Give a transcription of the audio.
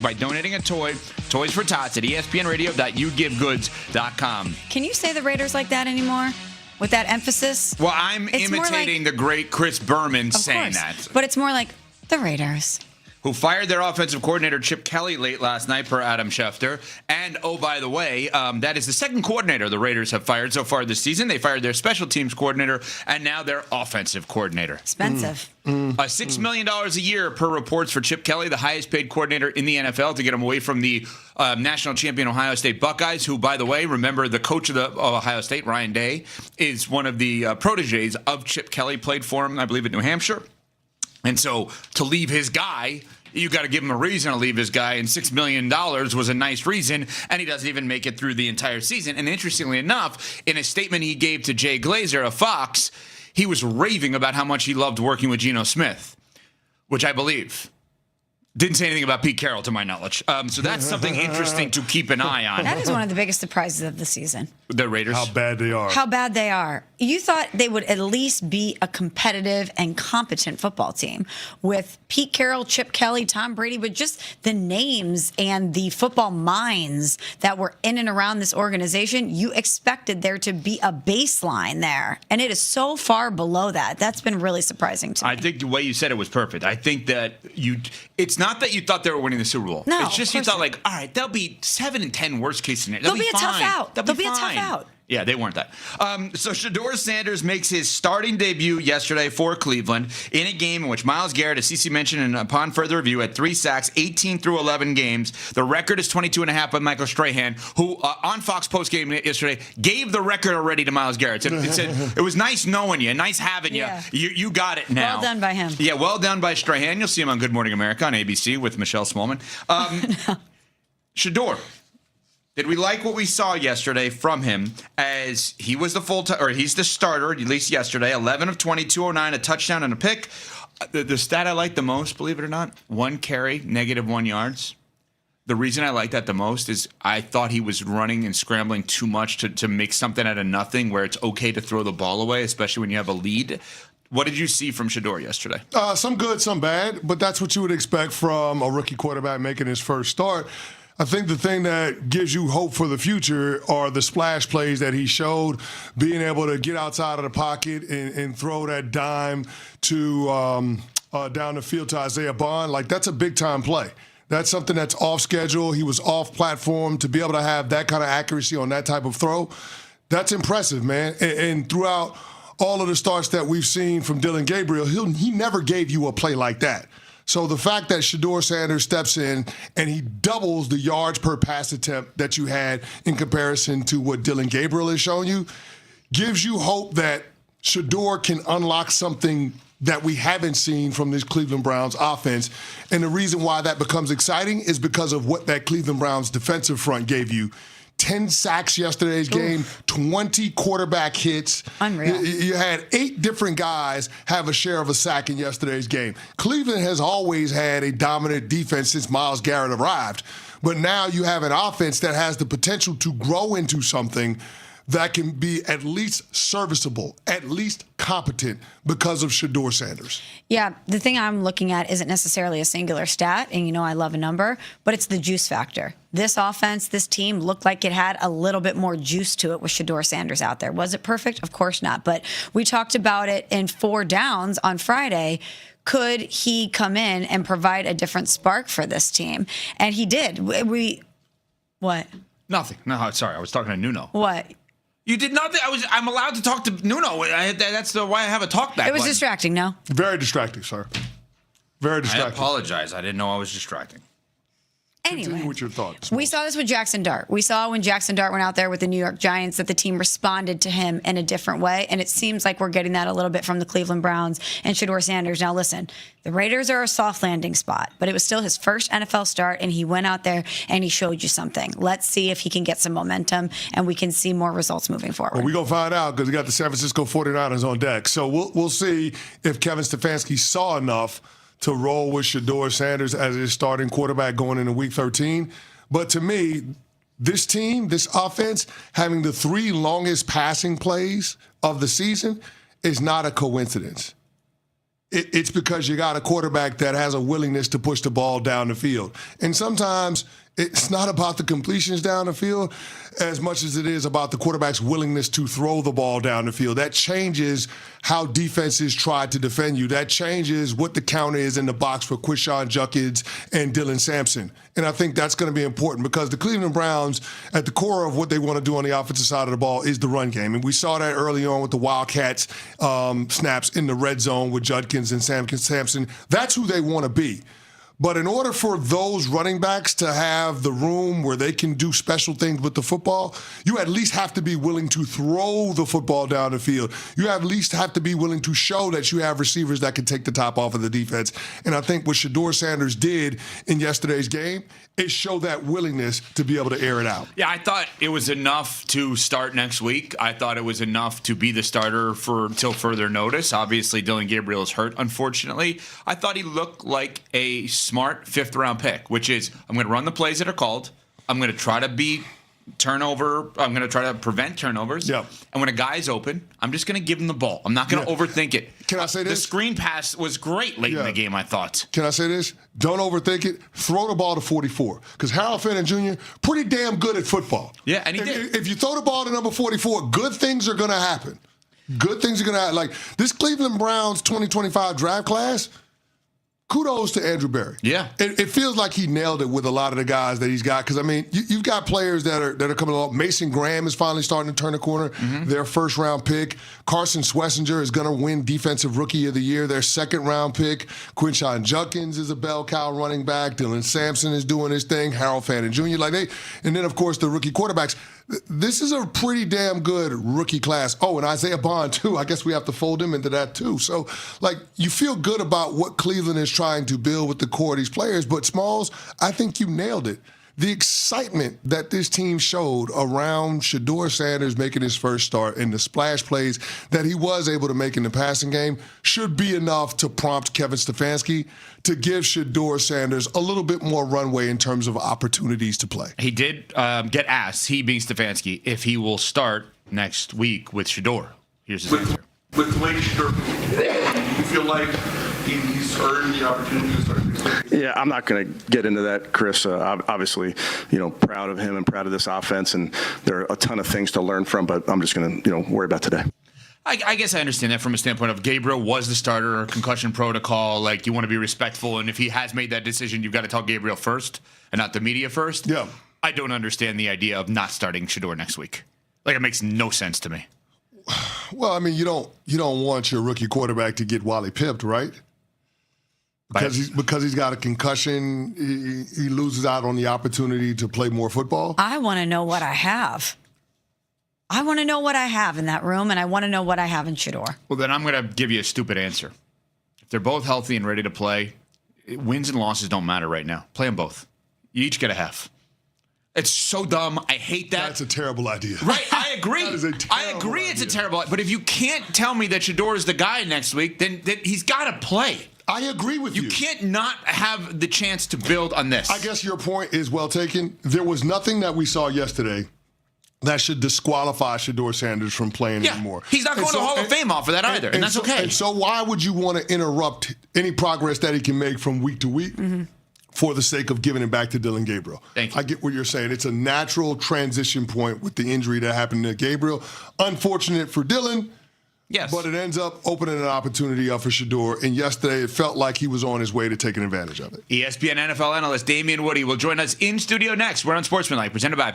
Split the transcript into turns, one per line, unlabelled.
by donating a toy, Toys for Tots, at espnradio.yougivegoods.com.
Can you say the Raiders like that anymore? With that emphasis?
Well, I'm imitating the great Chris Berman saying that.
But it's more like the Raiders.
Who fired their offensive coordinator Chip Kelly late last night per Adam Schefter. And, oh, by the way, that is the second coordinator the Raiders have fired so far this season. They fired their special teams coordinator and now their offensive coordinator.
Expensive.
$6 million a year per reports for Chip Kelly, the highest paid coordinator in the NFL, to get him away from the national champion Ohio State Buckeyes, who, by the way, remember the coach of the Ohio State, Ryan Day, is one of the proteges of Chip Kelly, played for him, I believe, at New Hampshire. And so to leave his guy, you got to give him a reason to leave his guy, and $6 million was a nice reason, and he doesn't even make it through the entire season. And interestingly enough, in a statement he gave to Jay Glazer of Fox, he was raving about how much he loved working with Geno Smith, which I believe. Didn't say anything about Pete Carroll, to my knowledge. So that's something interesting to keep an eye on.
That is one of the biggest surprises of the season.
The Raiders.
How bad they are.
How bad they are. You thought they would at least be a competitive and competent football team with Pete Carroll, Chip Kelly, Tom Brady, but just the names and the football minds that were in and around this organization, you expected there to be a baseline there. And it is so far below that. That's been really surprising to me.
I think the way you said it was perfect. I think that it's not that you thought they were winning the Super Bowl.
No,
it's just you thought, like, all right, they'll be 7-10 worst case scenario.
They'll be a tough out. They'll be a tough out.
Yeah, they weren't that. So Shedeur Sanders makes his starting debut yesterday for Cleveland in a game in which Myles Garrett, as CeCe mentioned, and upon further review, had 3 sacks, 18 through 11 games. The record is 22.5 by Michael Strahan, who on Fox postgame yesterday gave the record already to Myles Garrett. It said, it was nice knowing you, nice having you. You got it now.
Well done by him.
Yeah, well done by Strahan. You'll see him on Good Morning America on ABC with Michelle Smallman. Shedeur. Did we like what we saw yesterday from him, as he was he's the starter, at least yesterday, 11 of 20, 209, a touchdown and a pick. The stat I like the most, believe it or not, 1 carry, -1 yards. The reason I like that the most is I thought he was running and scrambling too much to make something out of nothing, where it's okay to throw the ball away, especially when you have a lead. What did you see from Shedeur yesterday?
Some good, some bad, but that's what you would expect from a rookie quarterback making his first start. I think the thing that gives you hope for the future are the splash plays that he showed, being able to get outside of the pocket and throw that dime to down the field to Isaiah Bond. Like, that's a big-time play. That's something that's off schedule. He was off platform. To be able to have that kind of accuracy on that type of throw, that's impressive, man. And throughout all of the starts that we've seen from Dylan Gabriel, he never gave you a play like that. So the fact that Shedeur Sanders steps in and he doubles the yards per pass attempt that you had in comparison to what Dylan Gabriel has shown you gives you hope that Shedeur can unlock something that we haven't seen from this Cleveland Browns offense. And the reason why that becomes exciting is because of what that Cleveland Browns defensive front gave you. 10 sacks yesterday's game, 20 quarterback hits.
Unreal.
You had 8 different guys have a share of a sack in yesterday's game. Cleveland has always had a dominant defense since Myles Garrett arrived. But now you have an offense that has the potential to grow into something that can be at least serviceable, at least competent because of Shedeur Sanders.
Yeah, the thing I'm looking at isn't necessarily a singular stat, and you know I love a number, but it's the juice factor. This offense, this team looked like it had a little bit more juice to it with Shedeur Sanders out there. Was it perfect? Of course not, but we talked about it in 4 downs on Friday. Could he come in and provide a different spark for this team? And he did. What?
Nothing. No, sorry. I was talking to Nuno.
What?
You did nothing. I'm allowed to talk to Nuno. That's why I have a talk back.
It was distracting, no?
Very distracting, sir. Very distracting.
I apologize. I didn't know I was distracting.
Anyway,
continue with your thoughts.
We saw this with Jackson Dart. We saw when Jackson Dart went out there with the New York Giants that the team responded to him in a different way, and it seems like we're getting that a little bit from the Cleveland Browns and Shedeur Sanders. Now, listen, the Raiders are a soft landing spot, but it was still his first NFL start, and he went out there and he showed you something. Let's see if he can get some momentum, and we can see more results moving forward.
Well, we're going to find out because we got the San Francisco 49ers on deck. So we'll see if Kevin Stefanski saw enough to roll with Shedeur Sanders as his starting quarterback going into Week 13. But to me, this team, this offense, having the 3 longest passing plays of the season is not a coincidence. it's because you got a quarterback that has a willingness to push the ball down the field. And sometimes it's not about the completions down the field as much as it is about the quarterback's willingness to throw the ball down the field. That changes how defenses try to defend you. That changes what the count is in the box for Quinshon Judkins and Dylan Sampson. And I think that's going to be important because the Cleveland Browns, at the core of what they want to do on the offensive side of the ball is the run game. And we saw that early on with the Wildcats snaps in the red zone with Judkins and Sampson. That's who they want to be. But in order for those running backs to have the room where they can do special things with the football, you at least have to be willing to throw the football down the field. You at least have to be willing to show that you have receivers that can take the top off of the defense. And I think what Shedeur Sanders did in yesterday's game is show that willingness to be able to air it out.
Yeah, I thought it was enough to start next week. I thought it was enough to be the starter until further notice. Obviously, Dylan Gabriel is hurt, unfortunately. I thought he looked like a smart fifth-round pick, which is I'm going to run the plays that are called. I'm going to try to be turnover. I'm going to try to prevent turnovers.
Yep.
And when a guy's open, I'm just going to give him the ball. I'm not going to overthink it.
Can I say this?
The screen pass was great late in the game, I thought.
Can I say this? Don't overthink it. Throw the ball to 44. Because Harold Fenton Jr., pretty damn good at football.
Yeah, and he did.
If you throw the ball to number 44, good things are going to happen. Good things are going to happen. Like this Cleveland Browns 2025 draft class, kudos to Andrew Berry.
Yeah.
It feels like he nailed it with a lot of the guys that he's got. Because, I mean, you've got players that are coming along. Mason Graham is finally starting to turn the corner. Their first-round pick. Carson Schlesinger is going to win Defensive Rookie of the Year. Their second-round pick. Quinshon Judkins is a bell cow running back. Dylan Sampson is doing his thing. Harold Fenton Jr. And then, of course, the rookie quarterbacks. This is a pretty damn good rookie class. Oh, and Isaiah Bond, too. I guess we have to fold him into that, too. So, you feel good about what Cleveland is trying to build with the core of these players. But, Smalls, I think you nailed it. The excitement that this team showed around Shedeur Sanders making his first start and the splash plays that he was able to make in the passing game should be enough to prompt Kevin Stefanski to give Shedeur Sanders a little bit more runway in terms of opportunities to play.
He did get asked, he being Stefanski, if he will start next week with Shedeur. Here's his answer.
With the way Shedeur, you feel like he's earned the opportunity to start next week?
Yeah, I'm not going to get into that, Chris. Obviously, proud of him and proud of this offense, and there are a ton of things to learn from, but I'm just going to, worry about today.
I guess I understand that from a standpoint of Gabriel was the starter, concussion protocol. Like, you want to be respectful, and if he has made that decision, you've got to tell Gabriel first and not the media first.
Yeah.
I don't understand the idea of not starting Shedeur next week. It makes no sense to me.
Well, I mean, you don't want your rookie quarterback to get Wally pipped, right? Because he's got a concussion, he loses out on the opportunity to play more football.
I want to know what I have. I want to know what I have in that room, and I want to know what I have in Shedeur.
Well, then I'm going to give you a stupid answer. If they're both healthy and ready to play, wins and losses don't matter right now. Play them both. You each get a half. It's so dumb. I hate that.
That's a terrible idea.
Right, I agree.
That is a terrible idea.
It's a terrible idea. But if you can't tell me that Shedeur is the guy next week, then he's got to play.
I agree with you.
You can't not have the chance to build on this.
I guess your point is well taken. There was nothing that we saw yesterday that should disqualify Shedeur Sanders from playing anymore.
He's not going to Hall of Fame off of that either, and that's okay.
And so why would you want to interrupt any progress that he can make from week to week for the sake of giving it back to Dylan Gabriel?
Thank you.
I get what you're saying. It's a natural transition point with the injury that happened to Gabriel. Unfortunate for Dylan.
Yes.
But it ends up opening an opportunity up for Shedeur, and yesterday it felt like he was on his way to taking advantage of it.
ESPN NFL analyst Damian Woody will join us in studio next. We're on Sportsmanlike, presented by